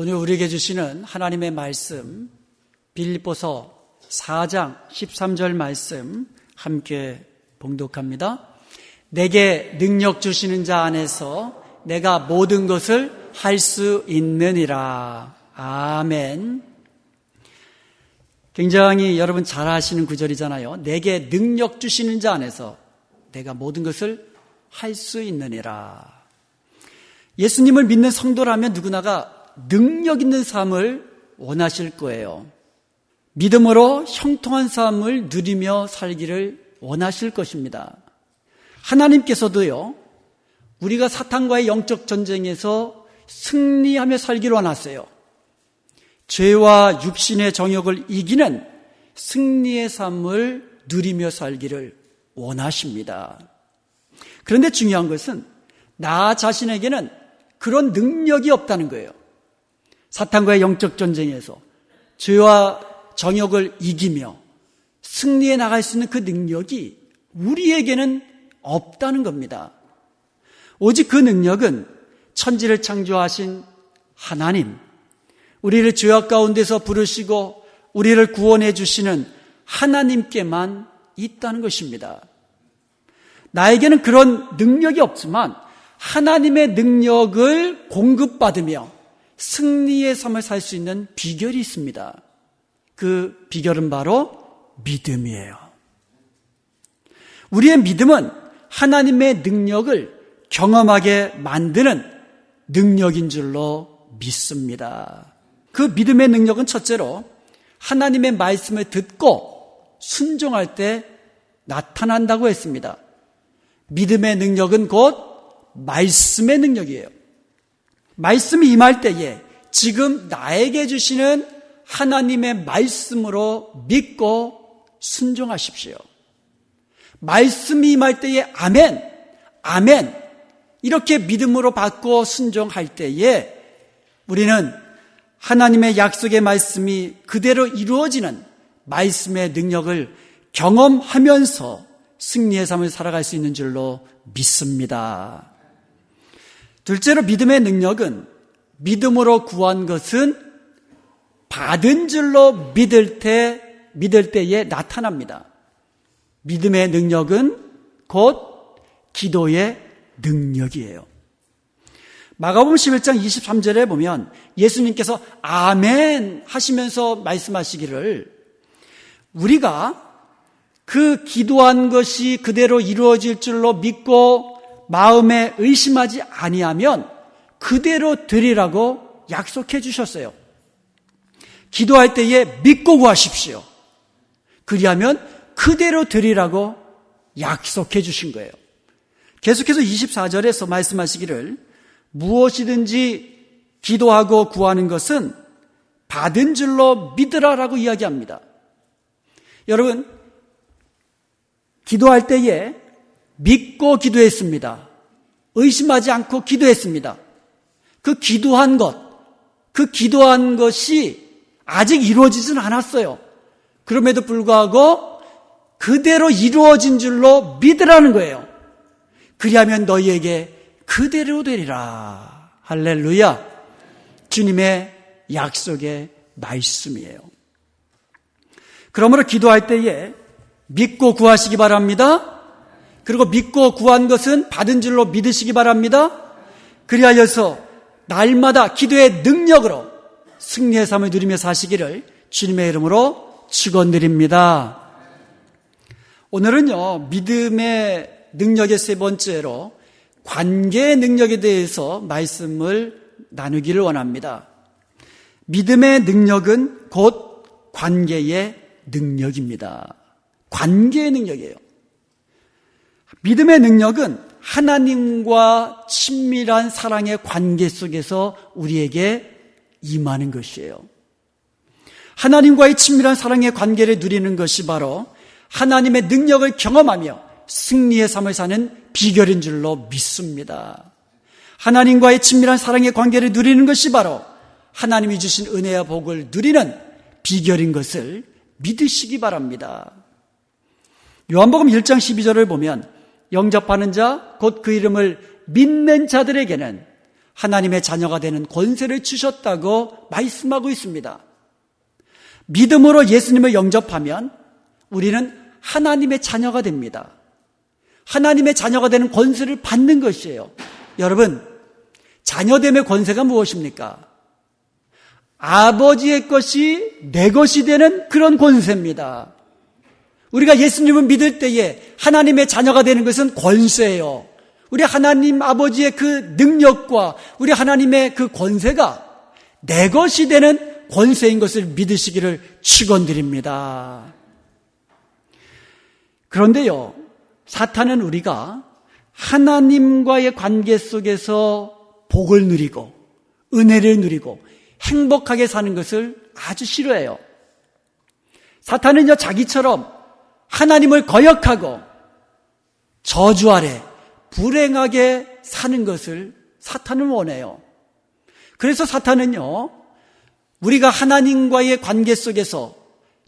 오늘 우리에게 주시는 하나님의 말씀, 빌립보서 4장 13절 말씀 함께 봉독합니다. 내게 능력 주시는 자 안에서 내가 모든 것을 할 수 있느니라. 아멘. 굉장히 여러분 잘 아시는 구절이잖아요. 내게 능력 주시는 자 안에서 내가 모든 것을 할 수 있느니라. 예수님을 믿는 성도라면 누구나가 능력 있는 삶을 원하실 거예요. 믿음으로 형통한 삶을 누리며 살기를 원하실 것입니다. 하나님께서도요, 우리가 사탄과의 영적 전쟁에서 승리하며 살기를 원하세요. 죄와 육신의 정욕을 이기는 승리의 삶을 누리며 살기를 원하십니다. 그런데 중요한 것은 나 자신에게는 그런 능력이 없다는 거예요. 사탄과의 영적 전쟁에서 죄와 정욕을 이기며 승리해 나갈 수 있는 그 능력이 우리에게는 없다는 겁니다. 오직 그 능력은 천지를 창조하신 하나님, 우리를 죄악 가운데서 부르시고 우리를 구원해 주시는 하나님께만 있다는 것입니다. 나에게는 그런 능력이 없지만 하나님의 능력을 공급받으며 승리의 삶을 살 수 있는 비결이 있습니다. 그 비결은 바로 믿음이에요. 우리의 믿음은 하나님의 능력을 경험하게 만드는 능력인 줄로 믿습니다. 그 믿음의 능력은 첫째로 하나님의 말씀을 듣고 순종할 때 나타난다고 했습니다. 믿음의 능력은 곧 말씀의 능력이에요. 말씀이 임할 때에 지금 나에게 주시는 하나님의 말씀으로 믿고 순종하십시오. 말씀이 임할 때에 아멘, 아멘 이렇게 믿음으로 받고 순종할 때에 우리는 하나님의 약속의 말씀이 그대로 이루어지는 말씀의 능력을 경험하면서 승리의 삶을 살아갈 수 있는 줄로 믿습니다. 둘째로 믿음의 능력은 믿음으로 구한 것은 받은 줄로 믿을 때에 나타납니다. 믿음의 능력은 곧 기도의 능력이에요. 마가복음 11장 23절에 보면 예수님께서 아멘 하시면서 말씀하시기를 우리가 그 기도한 것이 그대로 이루어질 줄로 믿고 마음에 의심하지 아니하면 그대로 되리라고 약속해 주셨어요. 기도할 때에 믿고 구하십시오. 그리하면 그대로 되리라고 약속해 주신 거예요. 계속해서 24절에서 말씀하시기를 무엇이든지 기도하고 구하는 것은 받은 줄로 믿으라라고 이야기합니다. 여러분, 기도할 때에 믿고 기도했습니다. 의심하지 않고 기도했습니다. 그 기도한 것이 아직 이루어지진 않았어요. 그럼에도 불구하고 그대로 이루어진 줄로 믿으라는 거예요. 그리하면 너희에게 그대로 되리라. 할렐루야. 주님의 약속의 말씀이에요. 그러므로 기도할 때에 믿고 구하시기 바랍니다. 그리고 믿고 구한 것은 받은 줄로 믿으시기 바랍니다. 그리하여서 날마다 기도의 능력으로 승리의 삶을 누리며 사시기를 주님의 이름으로 축원드립니다. 오늘은요, 믿음의 능력의 세 번째로 관계의 능력에 대해서 말씀을 나누기를 원합니다. 믿음의 능력은 곧 관계의 능력입니다. 관계의 능력이에요. 믿음의 능력은 하나님과 친밀한 사랑의 관계 속에서 우리에게 임하는 것이에요. 하나님과의 친밀한 사랑의 관계를 누리는 것이 바로 하나님의 능력을 경험하며 승리의 삶을 사는 비결인 줄로 믿습니다. 하나님과의 친밀한 사랑의 관계를 누리는 것이 바로 하나님이 주신 은혜와 복을 누리는 비결인 것을 믿으시기 바랍니다. 요한복음 1장 12절을 보면 영접하는 자, 곧 그 이름을 믿는 자들에게는 하나님의 자녀가 되는 권세를 주셨다고 말씀하고 있습니다. 믿음으로 예수님을 영접하면 우리는 하나님의 자녀가 됩니다. 하나님의 자녀가 되는 권세를 받는 것이에요. 여러분, 자녀됨의 권세가 무엇입니까? 아버지의 것이 내 것이 되는 그런 권세입니다. 우리가 예수님을 믿을 때에 하나님의 자녀가 되는 것은 권세예요. 우리 하나님 아버지의 그 능력과 우리 하나님의 그 권세가 내 것이 되는 권세인 것을 믿으시기를 축원드립니다. 그런데요, 사탄은 우리가 하나님과의 관계 속에서 복을 누리고 은혜를 누리고 행복하게 사는 것을 아주 싫어해요. 사탄은요, 자기처럼 하나님을 거역하고 저주 아래 불행하게 사는 것을 사탄은 원해요. 그래서 사탄은요, 우리가 하나님과의 관계 속에서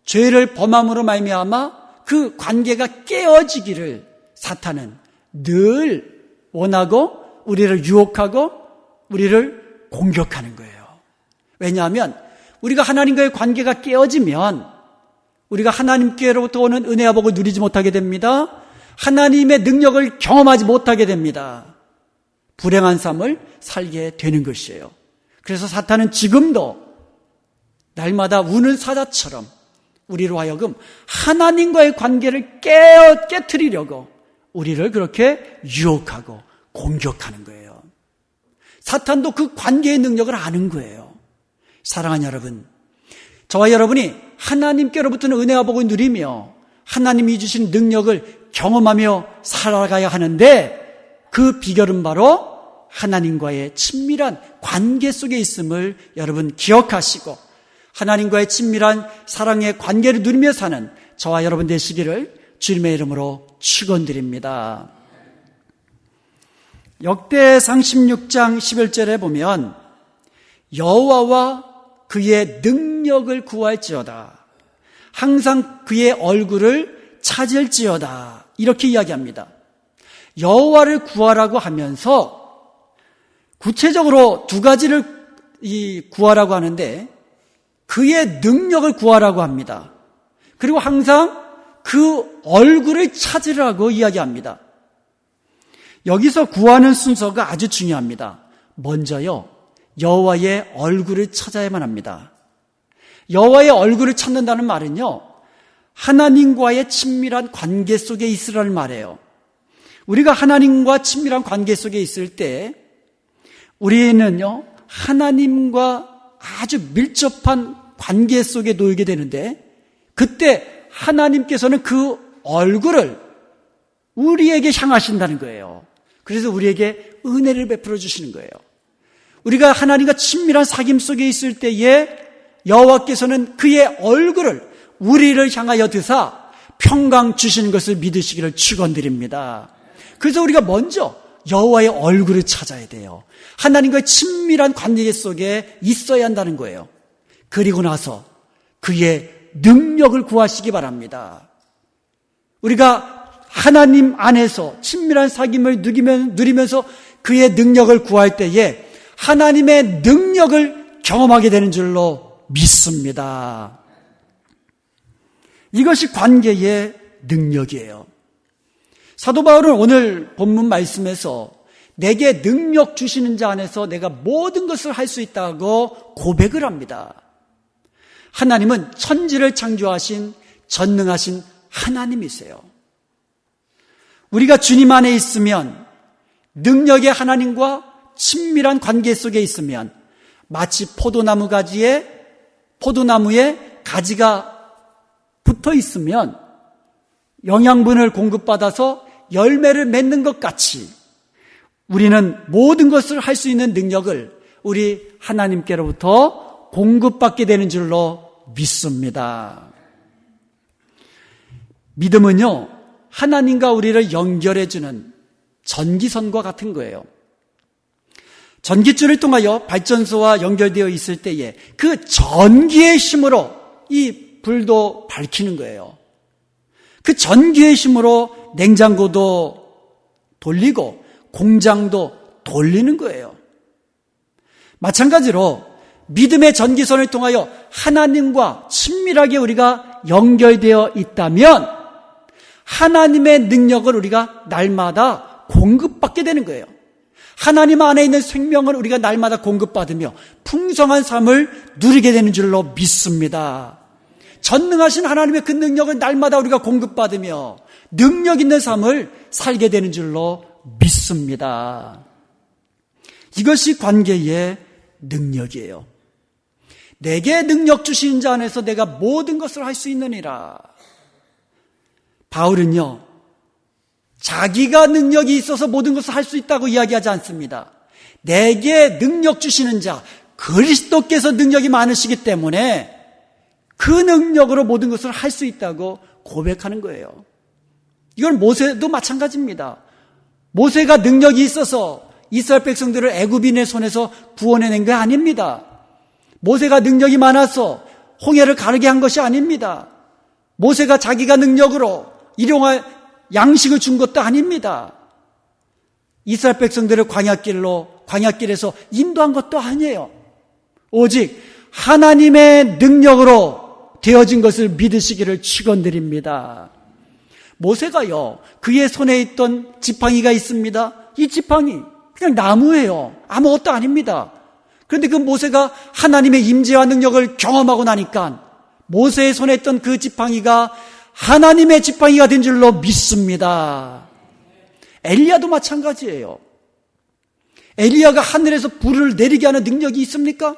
죄를 범함으로 말미암아 그 관계가 깨어지기를 사탄은 늘 원하고 우리를 유혹하고 우리를 공격하는 거예요. 왜냐하면 우리가 하나님과의 관계가 깨어지면 우리가 하나님께로부터 오는 은혜와 복을 누리지 못하게 됩니다. 하나님의 능력을 경험하지 못하게 됩니다. 불행한 삶을 살게 되는 것이에요. 그래서 사탄은 지금도 날마다 우는 사자처럼 우리로 하여금 하나님과의 관계를 깨트리려고 우리를 그렇게 유혹하고 공격하는 거예요. 사탄도 그 관계의 능력을 아는 거예요. 사랑하는 여러분, 저와 여러분이 하나님께로부터는 은혜와 복을 누리며 하나님이 주신 능력을 경험하며 살아가야 하는데 그 비결은 바로 하나님과의 친밀한 관계 속에 있음을 여러분 기억하시고 하나님과의 친밀한 사랑의 관계를 누리며 사는 저와 여러분 되시기를 주님의 이름으로 축원드립니다. 역대상 16장 11절에 보면 여호와와 그의 능력을 구할지어다. 항상 그의 얼굴을 찾을지어다. 이렇게 이야기합니다. 여호와를 구하라고 하면서 구체적으로 두 가지를 구하라고 하는데 그의 능력을 구하라고 합니다. 그리고 항상 그 얼굴을 찾으라고 이야기합니다. 여기서 구하는 순서가 아주 중요합니다. 먼저요, 여호와의 얼굴을 찾아야만 합니다. 여호와의 얼굴을 찾는다는 말은요, 하나님과의 친밀한 관계 속에 있으라는 말이에요. 우리가 하나님과 친밀한 관계 속에 있을 때 우리는요, 하나님과 아주 밀접한 관계 속에 놓이게 되는데 그때 하나님께서는 그 얼굴을 우리에게 향하신다는 거예요. 그래서 우리에게 은혜를 베풀어 주시는 거예요. 우리가 하나님과 친밀한 사귐 속에 있을 때에 여호와께서는 그의 얼굴을 우리를 향하여 드사 평강 주시는 것을 믿으시기를 축원드립니다. 그래서 우리가 먼저 여호와의 얼굴을 찾아야 돼요. 하나님과의 친밀한 관계 속에 있어야 한다는 거예요. 그리고 나서 그의 능력을 구하시기 바랍니다. 우리가 하나님 안에서 친밀한 사귐을 누리면서 그의 능력을 구할 때에 하나님의 능력을 경험하게 되는 줄로 믿습니다. 이것이 관계의 능력이에요. 사도 바울은 오늘 본문 말씀에서 내게 능력 주시는 자 안에서 내가 모든 것을 할 수 있다고 고백을 합니다. 하나님은 천지를 창조하신 전능하신 하나님이세요. 우리가 주님 안에 있으면, 능력의 하나님과 친밀한 관계 속에 있으면 마치 포도나무에 가지가 붙어 있으면 영양분을 공급받아서 열매를 맺는 것 같이 우리는 모든 것을 할 수 있는 능력을 우리 하나님께로부터 공급받게 되는 줄로 믿습니다. 믿음은요, 하나님과 우리를 연결해주는 전기선과 같은 거예요. 전기줄을 통하여 발전소와 연결되어 있을 때에 그 전기의 힘으로 이 불도 밝히는 거예요. 그 전기의 힘으로 냉장고도 돌리고 공장도 돌리는 거예요. 마찬가지로 믿음의 전기선을 통하여 하나님과 친밀하게 우리가 연결되어 있다면 하나님의 능력을 우리가 날마다 공급받게 되는 거예요. 하나님 안에 있는 생명을 우리가 날마다 공급받으며 풍성한 삶을 누리게 되는 줄로 믿습니다. 전능하신 하나님의 그 능력을 날마다 우리가 공급받으며 능력 있는 삶을 살게 되는 줄로 믿습니다. 이것이 관계의 능력이에요. 내게 능력 주신 자 안에서 내가 모든 것을 할 수 있느니라. 바울은요, 자기가 능력이 있어서 모든 것을 할 수 있다고 이야기하지 않습니다. 내게 능력 주시는 자, 그리스도께서 능력이 많으시기 때문에 그 능력으로 모든 것을 할 수 있다고 고백하는 거예요. 이건 모세도 마찬가지입니다. 모세가 능력이 있어서 이스라엘 백성들을 애굽인의 손에서 구원해낸 게 아닙니다. 모세가 능력이 많아서 홍해를 가르게 한 것이 아닙니다. 모세가 자기가 능력으로 일용할 양식을 준 것도 아닙니다. 이스라엘 백성들을 광야길에서 인도한 것도 아니에요. 오직 하나님의 능력으로 되어진 것을 믿으시기를 축원드립니다. 모세가요, 그의 손에 있던 지팡이가 있습니다. 이 지팡이 그냥 나무예요. 아무것도 아닙니다. 그런데 그 모세가 하나님의 임재와 능력을 경험하고 나니까 모세의 손에 있던 그 지팡이가 하나님의 지팡이가 된 줄로 믿습니다. 엘리야도 마찬가지예요. 엘리야가 하늘에서 불을 내리게 하는 능력이 있습니까?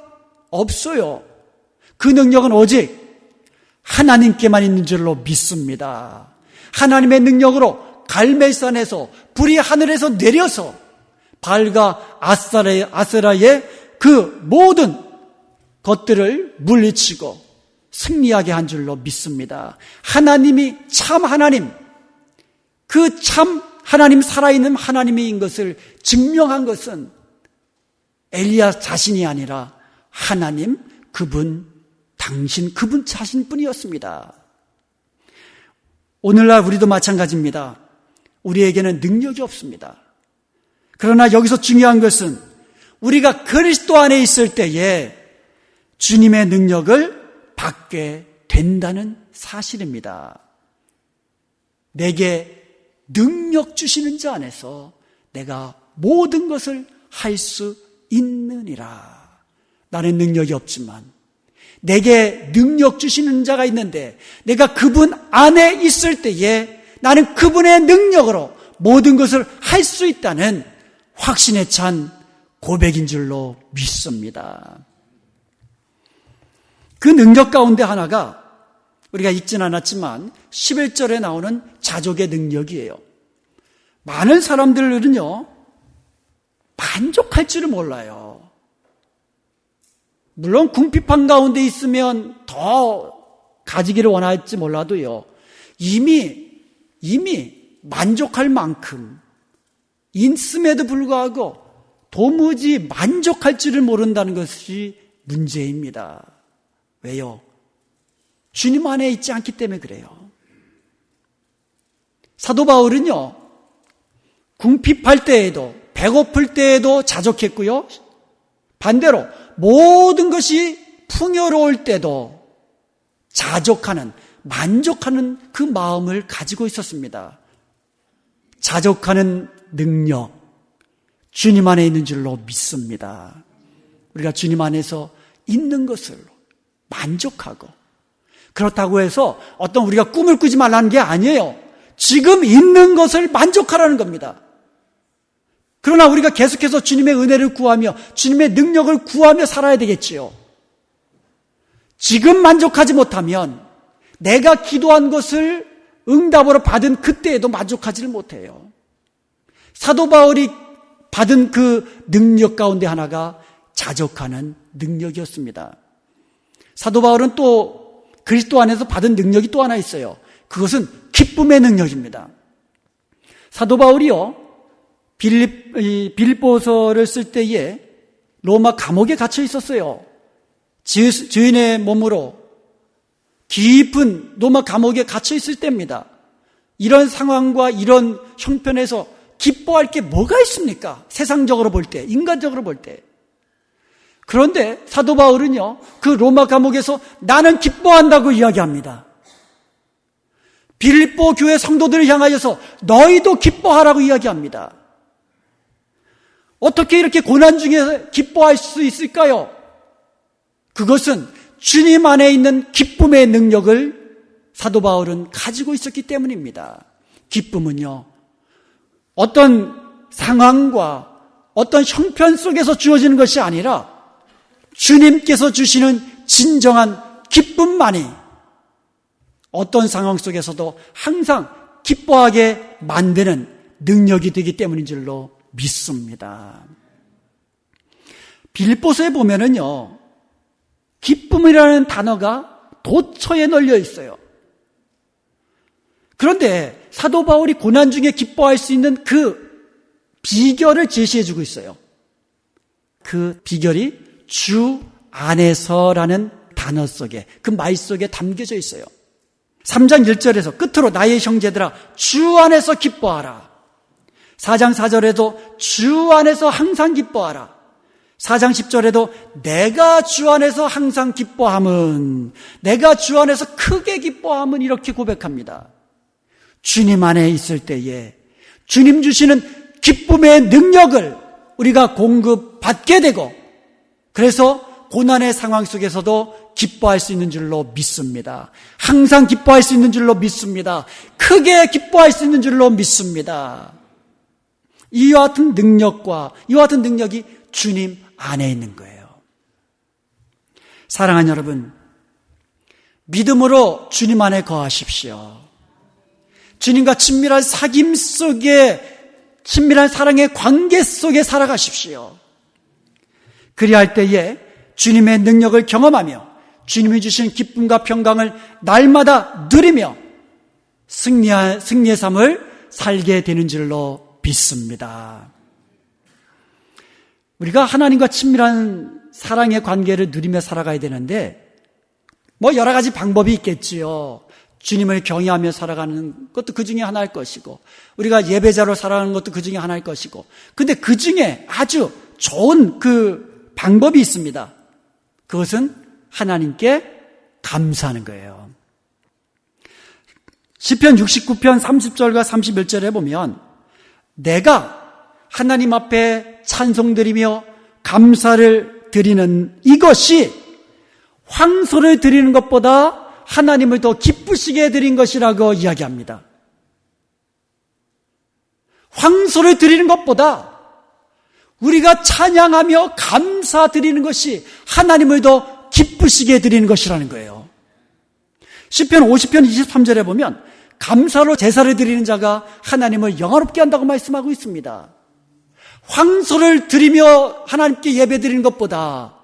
없어요. 그 능력은 오직 하나님께만 있는 줄로 믿습니다. 하나님의 능력으로 갈멜산에서 불이 하늘에서 내려서 발과 아세라의 그 모든 것들을 물리치고 승리하게 한 줄로 믿습니다. 하나님이 참 하나님, 그 참 하나님, 살아있는 하나님인 것을 증명한 것은 엘리야 자신이 아니라 하나님, 그분 자신뿐이었습니다. 오늘날 우리도 마찬가지입니다. 우리에게는 능력이 없습니다. 그러나 여기서 중요한 것은 우리가 그리스도 안에 있을 때에 주님의 능력을 받게 된다는 사실입니다. 내게 능력 주시는 자 안에서 내가 모든 것을 할 수 있느니라. 나는 능력이 없지만 내게 능력 주시는 자가 있는데 내가 그분 안에 있을 때에 나는 그분의 능력으로 모든 것을 할 수 있다는 확신에 찬 고백인 줄로 믿습니다. 그 능력 가운데 하나가 우리가 읽진 않았지만 11절에 나오는 자족의 능력이에요. 많은 사람들은요, 만족할 줄을 몰라요. 물론 궁핍한 가운데 있으면 더 가지기를 원할지 몰라도요, 이미 만족할 만큼 있음에도 불구하고 도무지 만족할 줄을 모른다는 것이 문제입니다. 왜요? 주님 안에 있지 않기 때문에 그래요. 사도 바울은요, 궁핍할 때에도 배고플 때에도 자족했고요, 반대로 모든 것이 풍요로울 때도 자족하는, 만족하는 그 마음을 가지고 있었습니다. 자족하는 능력, 주님 안에 있는 줄로 믿습니다. 우리가 주님 안에서 있는 것을 만족하고, 그렇다고 해서 어떤 우리가 꿈을 꾸지 말라는 게 아니에요. 지금 있는 것을 만족하라는 겁니다. 그러나 우리가 계속해서 주님의 은혜를 구하며 주님의 능력을 구하며 살아야 되겠지요. 지금 만족하지 못하면 내가 기도한 것을 응답으로 받은 그때에도 만족하지를 못해요. 사도 바울이 받은 그 능력 가운데 하나가 자족하는 능력이었습니다. 사도 바울은 또 그리스도 안에서 받은 능력이 또 하나 있어요. 그것은 기쁨의 능력입니다. 사도 바울이요, 빌립보서를 쓸 때에 로마 감옥에 갇혀 있었어요. 주인의 몸으로 깊은 로마 감옥에 갇혀 있을 때입니다. 이런 상황과 이런 형편에서 기뻐할 게 뭐가 있습니까? 세상적으로 볼 때, 인간적으로 볼 때. 그런데 사도 바울은요, 그 로마 감옥에서 나는 기뻐한다고 이야기합니다. 빌립보 교회 성도들을 향하여서 너희도 기뻐하라고 이야기합니다. 어떻게 이렇게 고난 중에 기뻐할 수 있을까요? 그것은 주님 안에 있는 기쁨의 능력을 사도 바울은 가지고 있었기 때문입니다. 기쁨은요, 어떤 상황과 어떤 형편 속에서 주어지는 것이 아니라 주님께서 주시는 진정한 기쁨만이 어떤 상황 속에서도 항상 기뻐하게 만드는 능력이 되기 때문인 줄로 믿습니다. 빌립보서에 보면은요, 기쁨이라는 단어가 도처에 널려 있어요. 그런데 사도 바울이 고난 중에 기뻐할 수 있는 그 비결을 제시해주고 있어요. 그 비결이 주 안에서라는 단어 속에, 그 말 속에 담겨져 있어요. 3장 1절에서 끝으로 나의 형제들아 주 안에서 기뻐하라. 4장 4절에도 주 안에서 항상 기뻐하라. 4장 10절에도 내가 주 안에서 항상 기뻐함은, 내가 주 안에서 크게 기뻐함은, 이렇게 고백합니다. 주님 안에 있을 때에 주님 주시는 기쁨의 능력을 우리가 공급받게 되고, 그래서 고난의 상황 속에서도 기뻐할 수 있는 줄로 믿습니다. 항상 기뻐할 수 있는 줄로 믿습니다. 크게 기뻐할 수 있는 줄로 믿습니다. 이와 같은 능력과 이와 같은 능력이 주님 안에 있는 거예요. 사랑하는 여러분, 믿음으로 주님 안에 거하십시오. 주님과 친밀한 사귐 속에, 친밀한 사랑의 관계 속에 살아가십시오. 그리할 때에 주님의 능력을 경험하며 주님이 주신 기쁨과 평강을 날마다 누리며 승리의 삶을 살게 되는 줄로 믿습니다. 우리가 하나님과 친밀한 사랑의 관계를 누리며 살아가야 되는데, 여러 가지 방법이 있겠지요. 주님을 경외하며 살아가는 것도 그 중에 하나일 것이고, 우리가 예배자로 살아가는 것도 그 중에 하나일 것이고, 근데 그 중에 아주 좋은 그 방법이 있습니다. 그것은 하나님께 감사하는 거예요. 시편 69편 30절과 31절에 보면 내가 하나님 앞에 찬송드리며 감사를 드리는 이것이 황소를 드리는 것보다 하나님을 더 기쁘시게 드린 것이라고 이야기합니다. 황소를 드리는 것보다 우리가 찬양하며 감사드리는 것이 하나님을 더 기쁘시게 드리는 것이라는 거예요. 시편 50편 23절에 보면 감사로 제사를 드리는 자가 하나님을 영화롭게 한다고 말씀하고 있습니다. 황소를 드리며 하나님께 예배드리는 것보다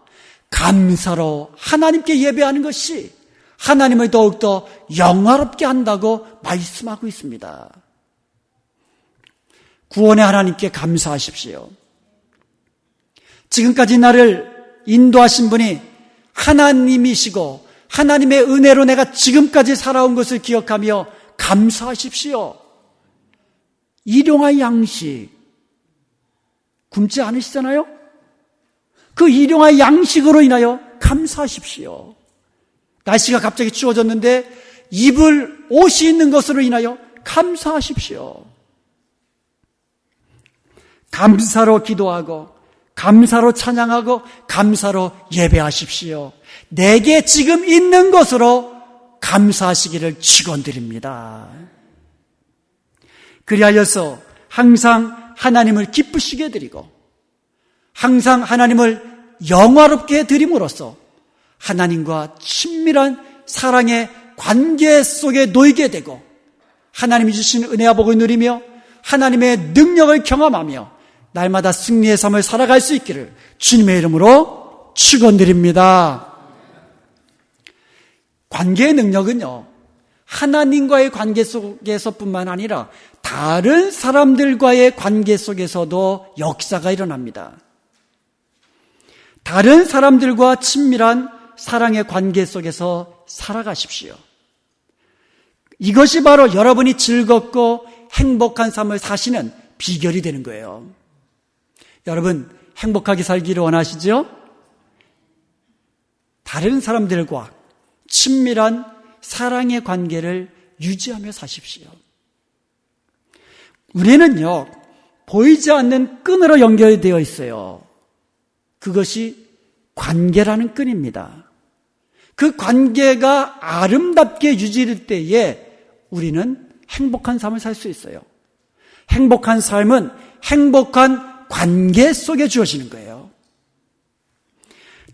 감사로 하나님께 예배하는 것이 하나님을 더욱더 영화롭게 한다고 말씀하고 있습니다. 구원의 하나님께 감사하십시오. 지금까지 나를 인도하신 분이 하나님이시고 하나님의 은혜로 내가 지금까지 살아온 것을 기억하며 감사하십시오. 일용할 양식 굶지 않으시잖아요? 그 일용할 양식으로 인하여 감사하십시오. 날씨가 갑자기 추워졌는데 입을 옷이 있는 것으로 인하여 감사하십시오. 감사로 기도하고 감사로 찬양하고 감사로 예배하십시오. 내게 지금 있는 것으로 감사하시기를 축원드립니다. 그리하여서 항상 하나님을 기쁘시게 드리고 항상 하나님을 영화롭게 드림으로써 하나님과 친밀한 사랑의 관계 속에 놓이게 되고 하나님이 주신 은혜와 복을 누리며 하나님의 능력을 경험하며 날마다 승리의 삶을 살아갈 수 있기를 주님의 이름으로 축원드립니다. 관계의 능력은요, 하나님과의 관계 속에서뿐만 아니라 다른 사람들과의 관계 속에서도 역사가 일어납니다. 다른 사람들과 친밀한 사랑의 관계 속에서 살아가십시오. 이것이 바로 여러분이 즐겁고 행복한 삶을 사시는 비결이 되는 거예요. 여러분, 행복하게 살기를 원하시죠? 다른 사람들과 친밀한 사랑의 관계를 유지하며 사십시오. 우리는요, 보이지 않는 끈으로 연결되어 있어요. 그것이 관계라는 끈입니다. 그 관계가 아름답게 유지될 때에 우리는 행복한 삶을 살 수 있어요. 행복한 삶은 행복한 관계 속에 주어지는 거예요.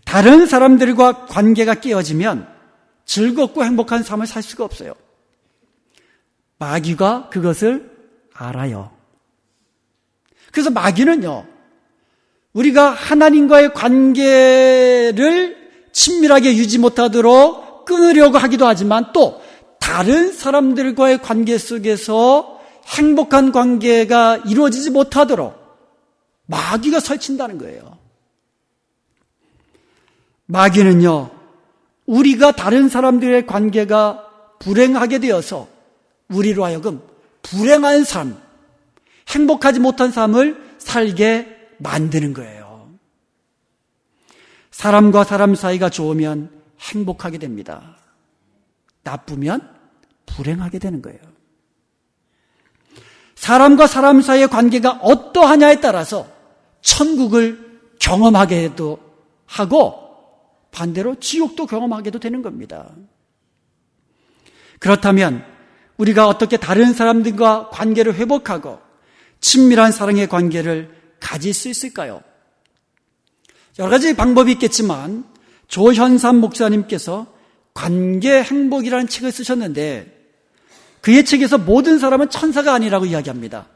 다른 사람들과 관계가 깨어지면 즐겁고 행복한 삶을 살 수가 없어요. 마귀가 그것을 알아요. 그래서 마귀는요, 우리가 하나님과의 관계를 친밀하게 유지 못하도록 끊으려고 하기도 하지만 또 다른 사람들과의 관계 속에서 행복한 관계가 이루어지지 못하도록 마귀가 설친다는 거예요. 마귀는요, 우리가 다른 사람들의 관계가 불행하게 되어서 우리로 하여금 불행한 삶, 행복하지 못한 삶을 살게 만드는 거예요. 사람과 사람 사이가 좋으면 행복하게 됩니다. 나쁘면 불행하게 되는 거예요. 사람과 사람 사이의 관계가 어떠하냐에 따라서 천국을 경험하게도 하고 반대로 지옥도 경험하게도 되는 겁니다. 그렇다면 우리가 어떻게 다른 사람들과 관계를 회복하고 친밀한 사랑의 관계를 가질 수 있을까요? 여러 가지 방법이 있겠지만 조현삼 목사님께서 관계 행복이라는 책을 쓰셨는데 그의 책에서 모든 사람은 천사가 아니라고 이야기합니다.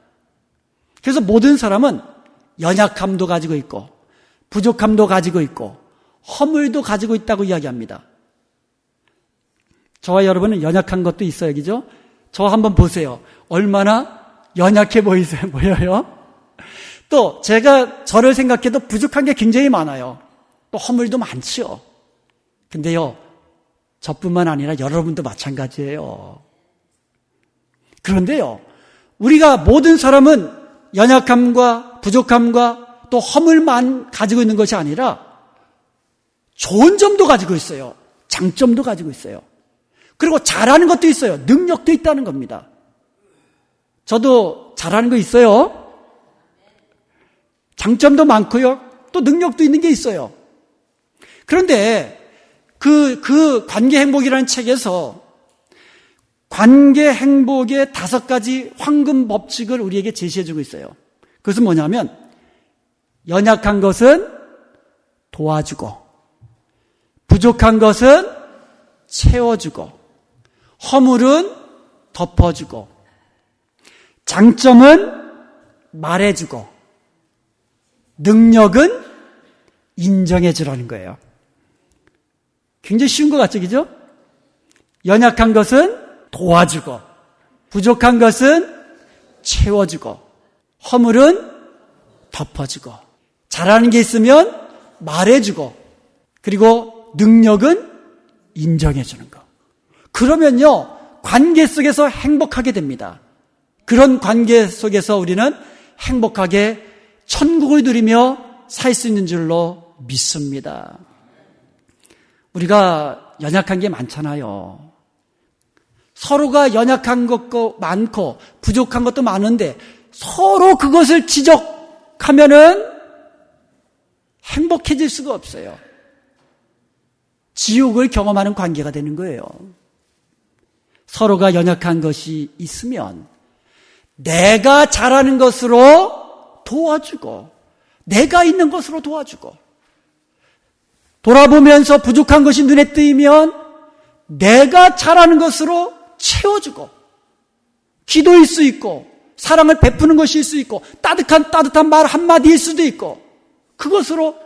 그래서 모든 사람은 연약함도 가지고 있고 부족함도 가지고 있고 허물도 가지고 있다고 이야기합니다. 저와 여러분은 연약한 것도 있어요, 그죠? 저 한번 보세요. 얼마나 연약해 보여요? 또 제가 저를 생각해도 부족한 게 굉장히 많아요. 또 허물도 많지요. 근데요, 저뿐만 아니라 여러분도 마찬가지예요. 그런데요, 우리가 모든 사람은 연약함과 부족함과 또 허물만 가지고 있는 것이 아니라 좋은 점도 가지고 있어요. 장점도 가지고 있어요. 그리고 잘하는 것도 있어요. 능력도 있다는 겁니다. 저도 잘하는 거 있어요. 장점도 많고요. 또 능력도 있는 게 있어요. 그런데 그 관계 행복이라는 책에서 관계 행복의 5가지 황금 법칙을 우리에게 제시해주고 있어요. 그것은 뭐냐면 연약한 것은 도와주고 부족한 것은 채워주고 허물은 덮어주고 장점은 말해주고 능력은 인정해주라는 거예요. 굉장히 쉬운 것 같죠, 그죠? 연약한 것은 도와주고 부족한 것은 채워주고 허물은 덮어주고 잘하는 게 있으면 말해주고 그리고 능력은 인정해주는 거. 그러면요, 관계 속에서 행복하게 됩니다. 그런 관계 속에서 우리는 행복하게 천국을 누리며 살 수 있는 줄로 믿습니다. 우리가 연약한 게 많잖아요. 서로가 연약한 것도 많고 부족한 것도 많은데 서로 그것을 지적하면은 행복해질 수가 없어요. 지옥을 경험하는 관계가 되는 거예요. 서로가 연약한 것이 있으면 내가 잘하는 것으로 도와주고 내가 있는 것으로 도와주고 돌아보면서 부족한 것이 눈에 띄면 내가 잘하는 것으로 채워주고 기도일 수 있고 사랑을 베푸는 것일 수 있고 따뜻한 말 한마디일 수도 있고 그것으로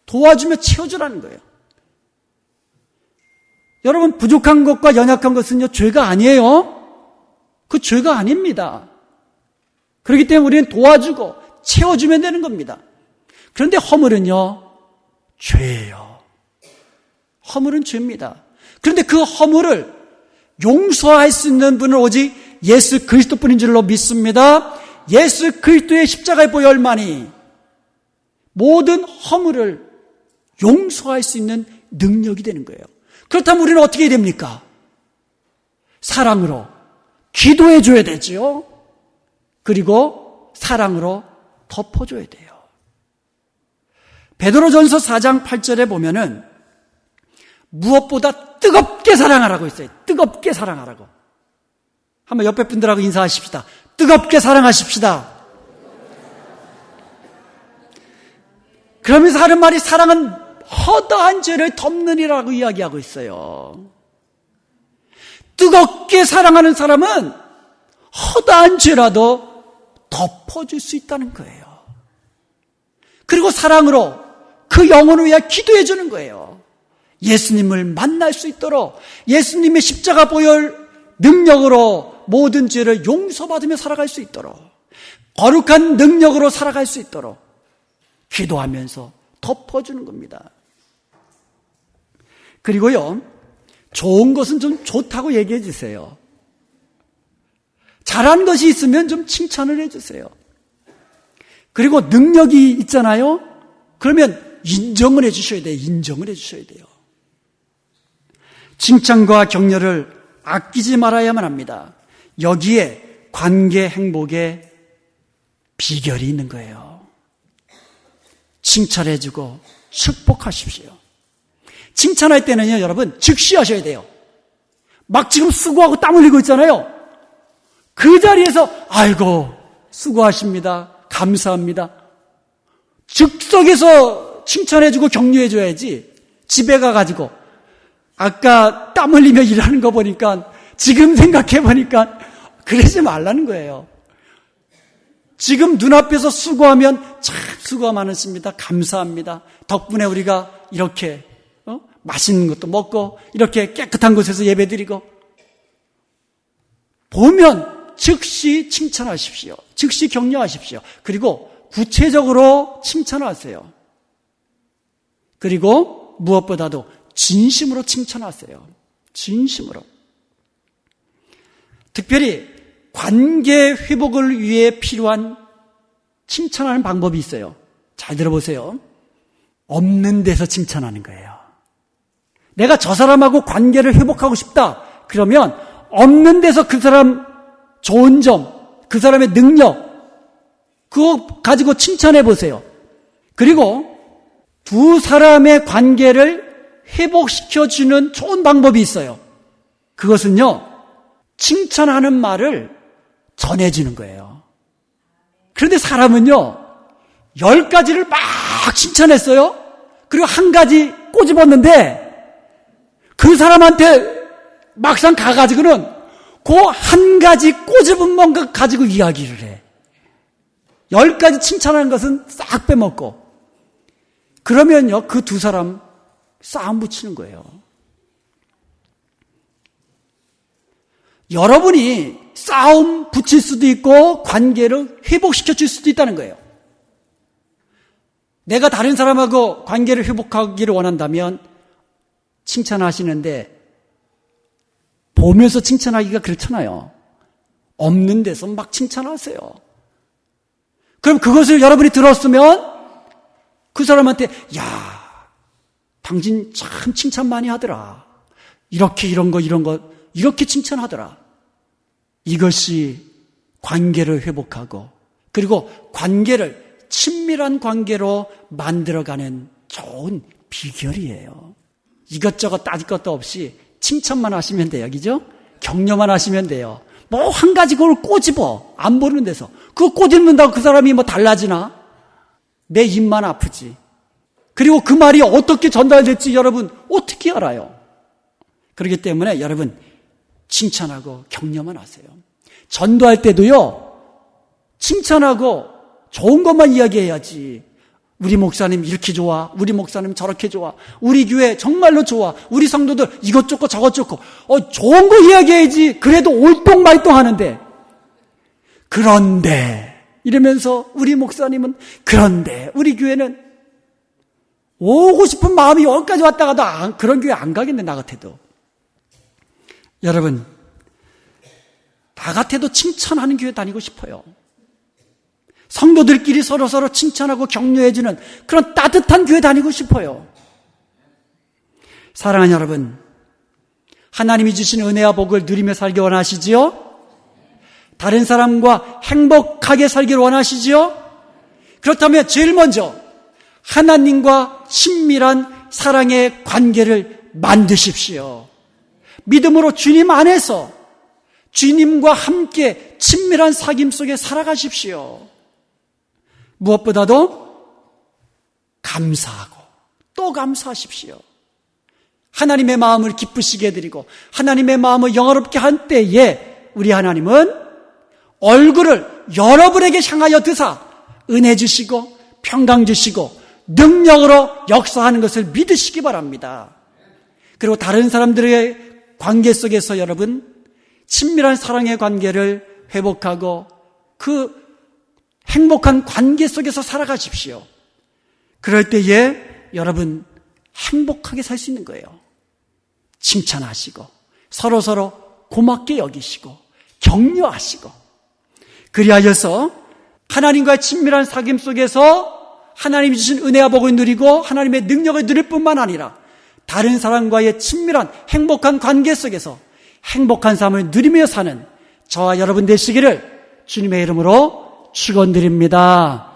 도와주며 채워주라는 거예요. 여러분, 부족한 것과 연약한 것은요, 죄가 아니에요. 그 죄가 아닙니다. 그렇기 때문에 우리는 도와주고 채워주면 되는 겁니다. 그런데 허물은요, 죄예요. 허물은 죄입니다. 그런데 그 허물을 용서할 수 있는 분은 오직 예수 그리스도뿐인 줄로 믿습니다. 예수 그리스도의 십자가의 보혈만이 모든 허물을 용서할 수 있는 능력이 되는 거예요. 그렇다면 우리는 어떻게 해야 됩니까? 사랑으로 기도해 줘야 되죠. 그리고 사랑으로 덮어줘야 돼요. 베드로전서 4장 8절에 보면은 무엇보다 뜨겁게 사랑하라고 했어요. 뜨겁게 사랑하라고. 한번 옆에 분들하고 인사하십시다. 뜨겁게 사랑하십시다. 그러면서 하는 말이 사랑은 허다한 죄를 덮느니라고 이야기하고 있어요. 뜨겁게 사랑하는 사람은 허다한 죄라도 덮어줄 수 있다는 거예요. 그리고 사랑으로 그 영혼을 위해 기도해 주는 거예요. 예수님을 만날 수 있도록 예수님의 십자가 보혈 능력으로 모든 죄를 용서받으며 살아갈 수 있도록 거룩한 능력으로 살아갈 수 있도록 기도하면서 덮어주는 겁니다. 그리고요, 좋은 것은 좀 좋다고 얘기해 주세요. 잘한 것이 있으면 좀 칭찬을 해 주세요. 그리고 능력이 있잖아요. 그러면 인정을 해 주셔야 돼요. 인정을 해 주셔야 돼요. 칭찬과 격려를 아끼지 말아야만 합니다. 여기에 관계 행복의 비결이 있는 거예요. 칭찬해 주고 축복하십시오. 칭찬할 때는요, 여러분 즉시 하셔야 돼요. 막 지금 수고하고 땀 흘리고 있잖아요. 그 자리에서 아이고 수고하십니다. 감사합니다. 즉석에서 칭찬해주고 격려해줘야지. 집에 가가지고 아까 땀 흘리며 일하는 거 보니까 지금 생각해보니까 그러지 말라는 거예요. 지금 눈앞에서 수고하면 참 수고가 많으십니다. 감사합니다. 덕분에 우리가 이렇게 맛있는 것도 먹고 이렇게 깨끗한 곳에서 예배드리고 보면 즉시 칭찬하십시오. 즉시 격려하십시오. 그리고 구체적으로 칭찬하세요. 그리고 무엇보다도 진심으로 칭찬하세요. 진심으로. 특별히 관계 회복을 위해 필요한 칭찬하는 방법이 있어요. 잘 들어보세요. 없는 데서 칭찬하는 거예요. 내가 저 사람하고 관계를 회복하고 싶다. 그러면 없는 데서 그 사람 좋은 점, 그 사람의 능력, 그거 가지고 칭찬해 보세요. 그리고 두 사람의 관계를 회복시켜주는 좋은 방법이 있어요. 그것은요, 칭찬하는 말을 전해주는 거예요. 그런데 사람은요, 10가지를 막 칭찬했어요. 그리고 한 가지 꼬집었는데 그 사람한테 막상 가가지고는 그 한 가지 꼬집은 뭔가 가지고 이야기를 해. 10가지 칭찬하는 것은 싹 빼먹고. 그러면요, 그 두 사람 싸움 붙이는 거예요. 여러분이 싸움 붙일 수도 있고 관계를 회복시켜 줄 수도 있다는 거예요. 내가 다른 사람하고 관계를 회복하기를 원한다면 칭찬하시는데 보면서 칭찬하기가 그렇잖아요. 없는 데서 막 칭찬하세요. 그럼 그것을 여러분이 들었으면 그 사람한테 야, 당신 참 칭찬 많이 하더라. 이렇게 이런 거 이렇게 칭찬하더라. 이것이 관계를 회복하고 그리고 관계를 친밀한 관계로 만들어가는 좋은 비결이에요. 이것저것 따질 것도 없이 칭찬만 하시면 돼요. 그죠? 격려만 하시면 돼요. 뭐 한 가지 그걸 꼬집어. 안 보는 데서. 그거 꼬집는다고 그 사람이 뭐 달라지나? 내 입만 아프지. 그리고 그 말이 어떻게 전달될지 여러분 어떻게 알아요? 그렇기 때문에 여러분 칭찬하고 격려만 하세요. 전도할 때도요, 칭찬하고 좋은 것만 이야기해야지. 우리 목사님 이렇게 좋아, 우리 목사님 저렇게 좋아, 우리 교회 정말로 좋아, 우리 성도들 이것 좋고 저것 좋고, 좋은 거 이야기해야지. 그래도 올똥말똥 하는데, 그런데 이러면서 우리 목사님은 그런데 우리 교회는 오고 싶은 마음이 여기까지 왔다가도 그런 교회 안 가겠네. 나 같아도. 여러분, 나 같아도 칭찬하는 교회 다니고 싶어요. 성도들끼리 서로서로 칭찬하고 격려해주는 그런 따뜻한 교회 다니고 싶어요. 사랑하는 여러분, 하나님이 주신 은혜와 복을 누리며 살기 원하시지요? 다른 사람과 행복하게 살기를 원하시지요? 그렇다면 제일 먼저 하나님과 친밀한 사랑의 관계를 만드십시오. 믿음으로 주님 안에서 주님과 함께 친밀한 사귐 속에 살아가십시오. 무엇보다도 감사하고 또 감사하십시오. 하나님의 마음을 기쁘시게 해드리고 하나님의 마음을 영화롭게 한 때에 우리 하나님은 얼굴을 여러분에게 향하여 드사 은혜 주시고 평강 주시고 능력으로 역사하는 것을 믿으시기 바랍니다. 그리고 다른 사람들의 관계 속에서 여러분 친밀한 사랑의 관계를 회복하고 그 행복한 관계 속에서 살아가십시오. 그럴 때에 여러분 행복하게 살 수 있는 거예요. 칭찬하시고 서로서로 고맙게 여기시고 격려하시고 그리하여서 하나님과의 친밀한 사귐 속에서 하나님이 주신 은혜와 복을 누리고 하나님의 능력을 누릴 뿐만 아니라 다른 사람과의 친밀한 행복한 관계 속에서 행복한 삶을 누리며 사는 저와 여러분 되시기를 주님의 이름으로 축원드립니다.